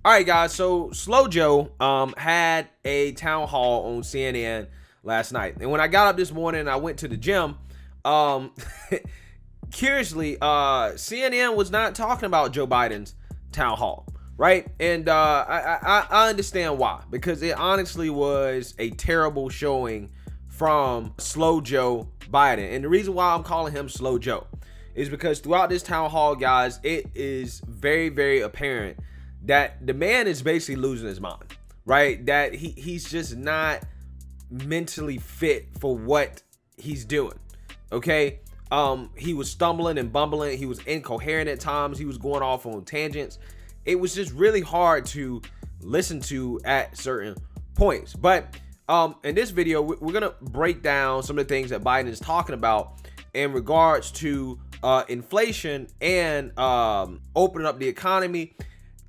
All right, guys. So Slow Joe had a town hall on CNN last night, and when I got up this morning and I went to the gym, curiously, CNN was not talking about Joe Biden's town hall, right? And I understand why, because it honestly was a terrible showing from Slow Joe Biden. And the reason why I'm calling him Slow Joe is because throughout this town hall, guys, it is very, very apparent that the man is basically losing his mind, right? That he's just not mentally fit for what he's doing, okay? He was stumbling and bumbling. He was incoherent at times. He was going off on tangents. It was just really hard to listen to at certain points. But in this video, we're going to break down some of the things that Biden is talking about in regards to inflation and opening up the economy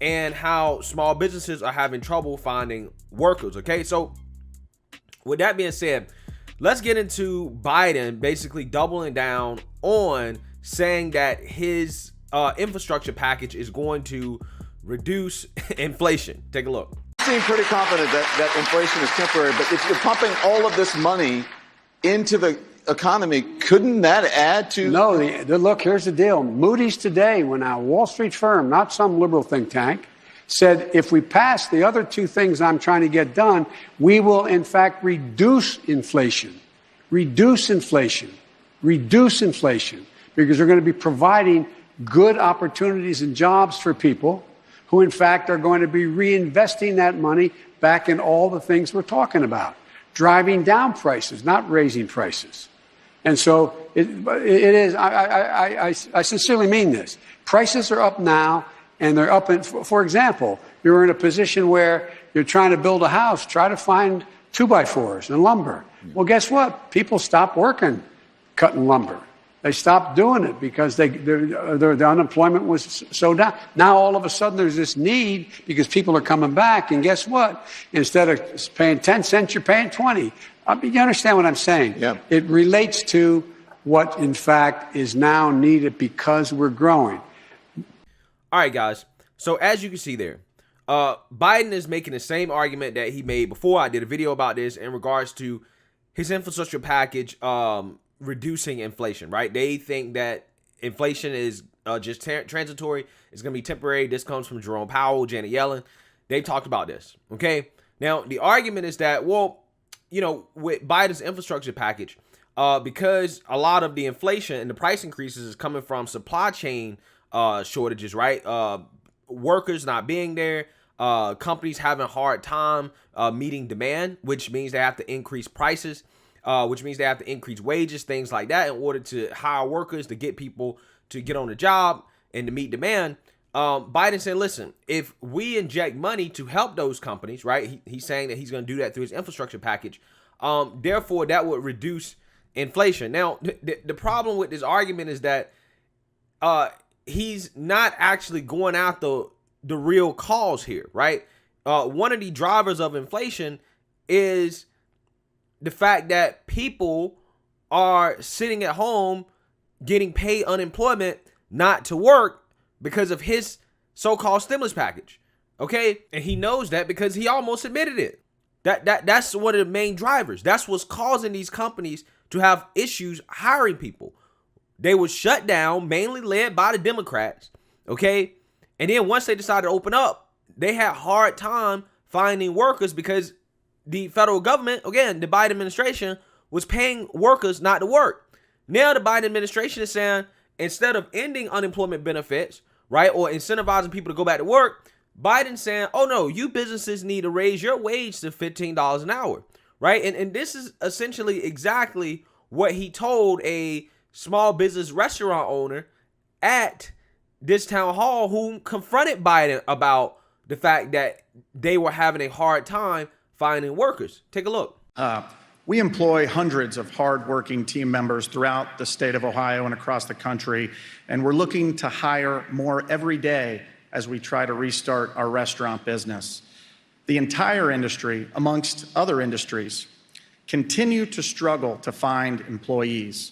and how small businesses are having trouble finding workers. Okay, so with that being said, let's get into Biden basically doubling down on saying that his infrastructure package is going to reduce inflation. Take a look. You seem pretty confident that inflation is temporary, but if you're pumping all of this money into the economy, couldn't that add to... No, look, here's the deal. Moody's today, when a Wall Street firm, not some liberal think tank, said if we pass the other two things I'm trying to get done, we will in fact reduce inflation. Reduce inflation. Reduce inflation. Because we're going to be providing good opportunities and jobs for people who in fact are going to be reinvesting that money back in all the things we're talking about. Driving down prices, not raising prices. And so it is, I sincerely mean this. Prices are up now, and they're up in, for example, you're in a position where you're trying to build a house, try to find 2x4s and lumber. Well, guess what? People stopped working cutting lumber. They stopped doing it because the unemployment was so down. Now, all of a sudden, there's this need because people are coming back. And guess what? Instead of paying 10 cents, you're paying 20. You understand what I'm saying? Yeah. It relates to what, in fact, is now needed because we're growing. All right, guys. So as you can see there, Biden is making the same argument that he made before. I did a video about this in regards to his infrastructure package reducing inflation, right? They think that inflation is just transitory. It's going to be temporary. This comes from Jerome Powell, Janet Yellen. They've talked about this, okay? Now, the argument is that, well, you know, with Biden's infrastructure package, because a lot of the inflation and the price increases is coming from supply chain shortages, right? Workers not being there, companies having a hard time meeting demand, which means they have to increase prices, which means they have to increase wages, things like that, in order to hire workers, to get people to get on the job and to meet demand. Biden said, listen, if we inject money to help those companies, right? He's saying that he's going to do that through his infrastructure package. Therefore, that would reduce inflation. Now, the problem with this argument is that he's not actually going after the real cause here, right? One of the drivers of inflation is the fact that people are sitting at home getting paid unemployment not to work because of his so-called stimulus package, okay? And he knows that because he almost admitted it. That's one of the main drivers. That's what's causing these companies to have issues hiring people. They were shut down, mainly led by the Democrats, okay? And then once they decided to open up, they had a hard time finding workers because the federal government, again, the Biden administration, was paying workers not to work. Now the Biden administration is saying, instead of ending unemployment benefits, right, or incentivizing people to go back to work, Biden's saying, oh no, you businesses need to raise your wage to $15 an hour, right? And this is essentially exactly what he told a small business restaurant owner at this town hall who confronted Biden about the fact that they were having a hard time finding workers. Take a look. We employ hundreds of hardworking team members throughout the state of Ohio and across the country, and we're looking to hire more every day as we try to restart our restaurant business. The entire industry, amongst other industries, continue to struggle to find employees.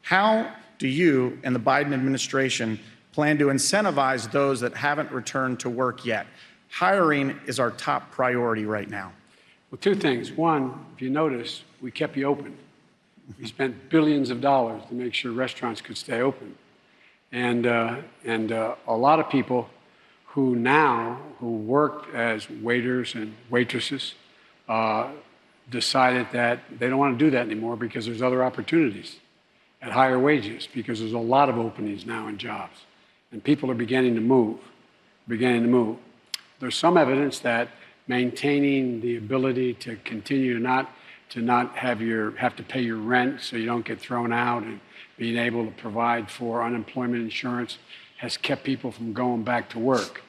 How do you and the Biden administration plan to incentivize those that haven't returned to work yet? Hiring is our top priority right now. Well, two things. One, if you notice, we kept you open. We spent billions of dollars to make sure restaurants could stay open. And a lot of people who worked as waiters and waitresses decided that they don't want to do that anymore because there's other opportunities at higher wages, because there's a lot of openings now in jobs. And people are beginning to move. There's some evidence that maintaining the ability to continue to not have to pay your rent so you don't get thrown out, and being able to provide for unemployment insurance has kept people from going back to work.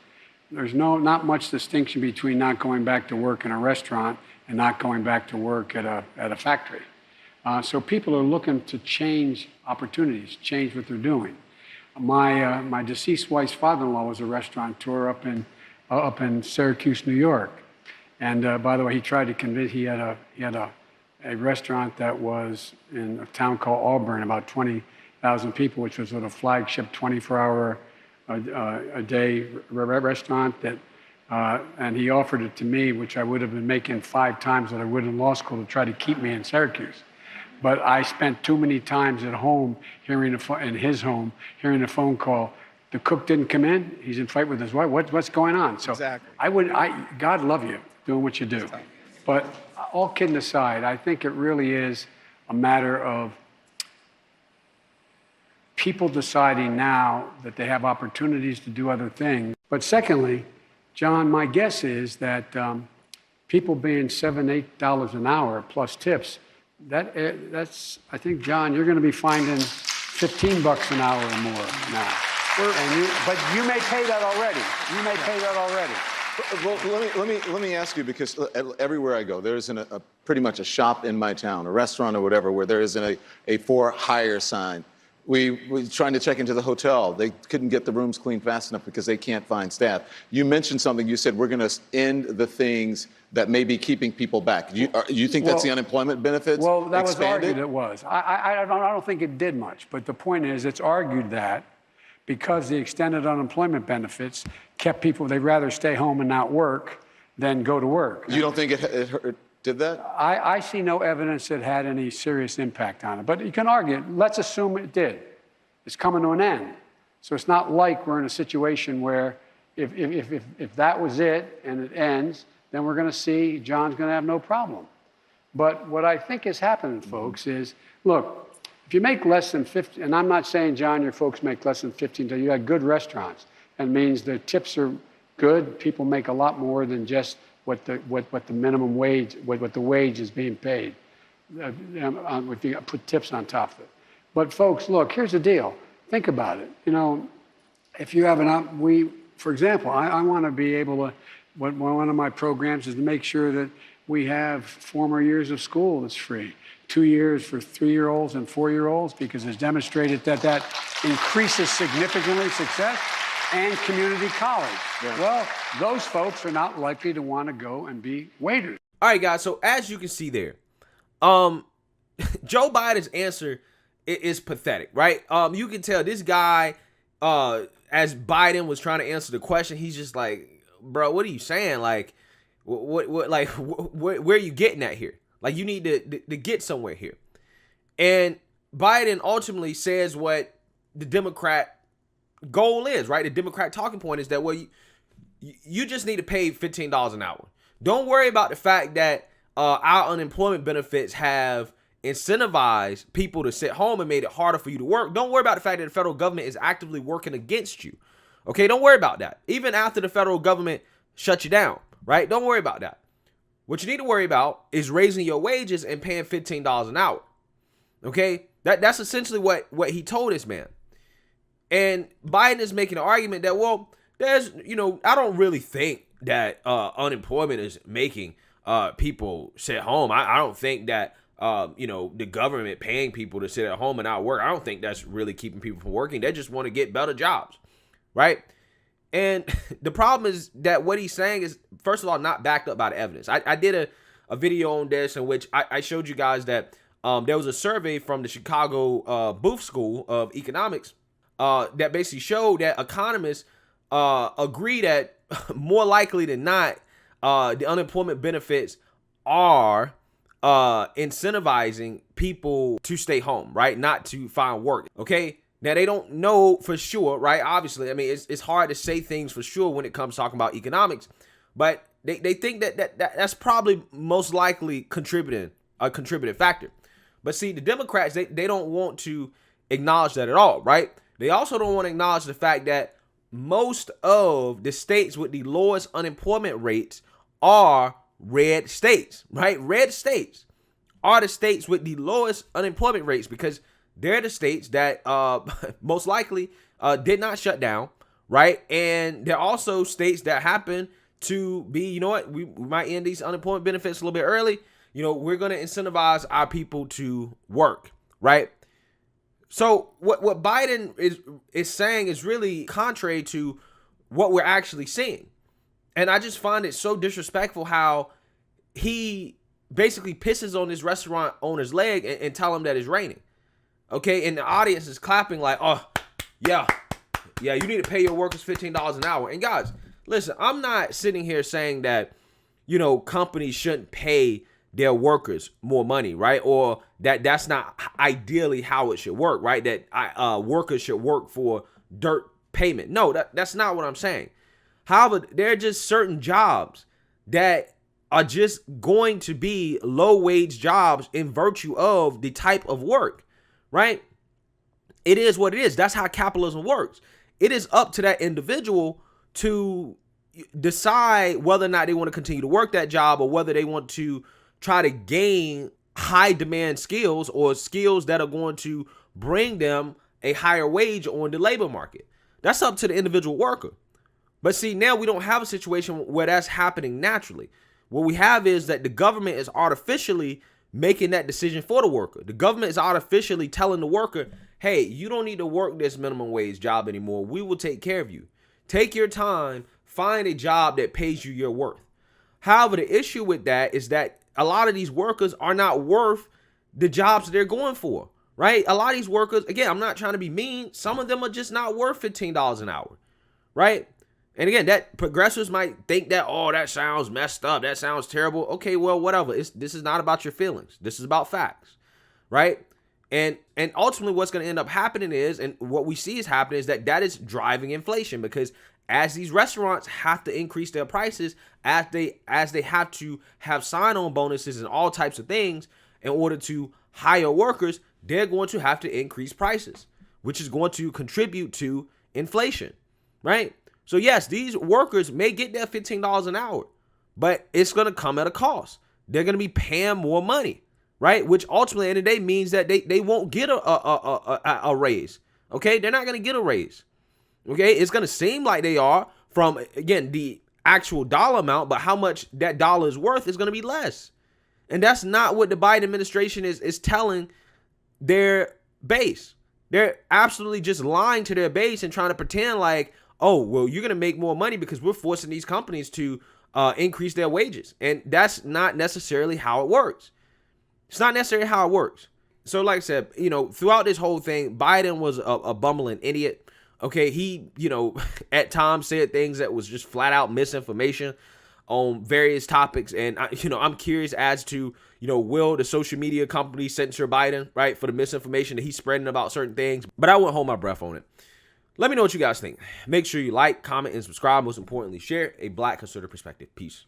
There's not much distinction between not going back to work in a restaurant and not going back to work at a factory. So people are looking to change opportunities, change what they're doing. My deceased wife's father-in-law was a restaurateur up in Syracuse, New York. And by the way, he tried to convince, he had a restaurant that was in a town called Auburn, about 20,000 people, which was sort of flagship 24-hour a day restaurant that, and he offered it to me, which I would have been making 5 times what I would in law school, to try to keep me in Syracuse. But I spent too many times at home hearing a phone call. The cook didn't come in. He's in fight with his wife. What's going on? So exactly. God love you doing what you do. But all kidding aside, I think it really is a matter of people deciding now that they have opportunities to do other things. But secondly, John, my guess is that people being $7, $8 an hour plus tips, that's, I think, John, you're going to be finding $15 an hour or more now. But you may pay that already. Well, let me ask you, because everywhere I go, there isn't a pretty much a shop in my town, a restaurant or whatever, where there isn't a for hire sign. We were trying to check into the hotel. They couldn't get the rooms cleaned fast enough because they can't find staff. You mentioned something. You said we're going to end the things that may be keeping people back. You think that's the unemployment benefits? Well, that expanded? was argued it was. I don't think it did much. But the point is, it's argued that because the extended unemployment benefits kept people, they'd rather stay home and not work than go to work. You don't think it did that? I see no evidence it had any serious impact on it. But you can argue, let's assume it did. It's coming to an end. So it's not like we're in a situation where if that was it and it ends, then we're going to see John's going to have no problem. But what I think is happening, folks, is, look, if you make less than 50, and I'm not saying, John, your folks make less than 15, you got good restaurants. That means the tips are good. People make a lot more than just what the minimum wage, what the wage is being paid. If you put tips on top of it. But folks, look, here's the deal. Think about it. You know, if you have for example, I want to be able to, one of my programs is to make sure that we have 4 more years of school that's free. 2 years for 3-year-olds and 4-year-olds, because it's demonstrated that increases significantly success, and community college. Yeah. Well, those folks are not likely to want to go and be waiters. All right, guys. So as you can see there, Joe Biden's answer is pathetic, right? You can tell this guy, as Biden was trying to answer the question, he's just like, bro, what are you saying? Like, where are you getting at here? Like, you need to get somewhere here. And Biden ultimately says what the Democrat goal is, right? The Democrat talking point is that, well, you just need to pay $15 an hour. Don't worry about the fact that our unemployment benefits have incentivized people to sit home and made it harder for you to work. Don't worry about the fact that the federal government is actively working against you. Okay, don't worry about that. Even after the federal government shuts you down, right? Don't worry about that. What you need to worry about is raising your wages and paying $15 an hour. Okay? That's essentially what he told this man. And Biden is making an argument that, well, there's, I don't really think that unemployment is making people sit home. I don't think that, the government paying people to sit at home and not work, I don't think that's really keeping people from working. They just want to get better jobs, right? And the problem is that what he's saying is, first of all, not backed up by the evidence. I did a video on this in which I showed you guys that there was a survey from the Chicago Booth School of Economics that basically showed that economists agree that more likely than not, the unemployment benefits are incentivizing people to stay home, right? Not to find work. Okay. Now they don't know for sure, right? Obviously, I mean, it's hard to say things for sure when it comes talking about economics, but they think that's probably most likely a contributing factor. But see, the Democrats, they don't want to acknowledge that at all, right? They also don't want to acknowledge the fact that most of the states with the lowest unemployment rates are red states, right? Red states are the states with the lowest unemployment rates because they're the states that most likely did not shut down, right? And they're also states that happen to be, you know what, we might end these unemployment benefits a little bit early. You know, we're going to incentivize our people to work, right? So what Biden is saying is really contrary to what we're actually seeing. And I just find it so disrespectful how he basically pisses on this restaurant owner's leg and tell him that it's raining. Okay, and the audience is clapping like, oh, yeah, you need to pay your workers $15 an hour. And guys, listen, I'm not sitting here saying that, you know, companies shouldn't pay their workers more money, right? Or that's not ideally how it should work, right? That workers should work for dirt payment. No, that's not what I'm saying. However, there are just certain jobs that are just going to be low wage jobs in virtue of the type of work, right? It is what it is. That's how capitalism works. It is up to that individual to decide whether or not they want to continue to work that job or whether they want to try to gain high demand skills or skills that are going to bring them a higher wage on the labor market. That's up to the individual worker. But see, now we don't have a situation where that's happening naturally. What we have is that the government is artificially making that decision for the worker. The government is artificially telling the worker, hey, you don't need to work this minimum wage job anymore. We will take care of you. Take your time, find a job that pays you your worth. However, the issue with that is that a lot of these workers are not worth the jobs that they're going for, right? A lot of these workers, again, I'm not trying to be mean. Some of them are just not worth $15 an hour, right? And again, that progressives might think that, oh, that sounds messed up. That sounds terrible. Okay, well, whatever. This is not about your feelings. This is about facts, right? And ultimately what's going to end up happening is, and what we see is happening is that is driving inflation because as these restaurants have to increase their prices, as they have to have sign-on bonuses and all types of things in order to hire workers, they're going to have to increase prices, which is going to contribute to inflation, right? So yes, these workers may get their $15 an hour, but it's going to come at a cost. They're going to be paying more money, right? Which ultimately, at the end of the day, means that they won't get a raise. Okay, they're not going to get a raise. Okay, it's going to seem like they are from, again, the actual dollar amount, but how much that dollar is worth is going to be less. And that's not what the Biden administration is telling their base. They're absolutely just lying to their base and trying to pretend like, oh, well, you're going to make more money because we're forcing these companies to increase their wages. And that's not necessarily how it works. It's not necessarily how it works. So like I said, you know, throughout this whole thing, Biden was a bumbling idiot. Okay, he, you know, at times said things that was just flat out misinformation on various topics. And, I'm curious as to, will the social media company censor Biden, right, for the misinformation that he's spreading about certain things? But I won't hold my breath on it. Let me know what you guys think. Make sure you like, comment, and subscribe. Most importantly, share a Black conservative perspective. Peace.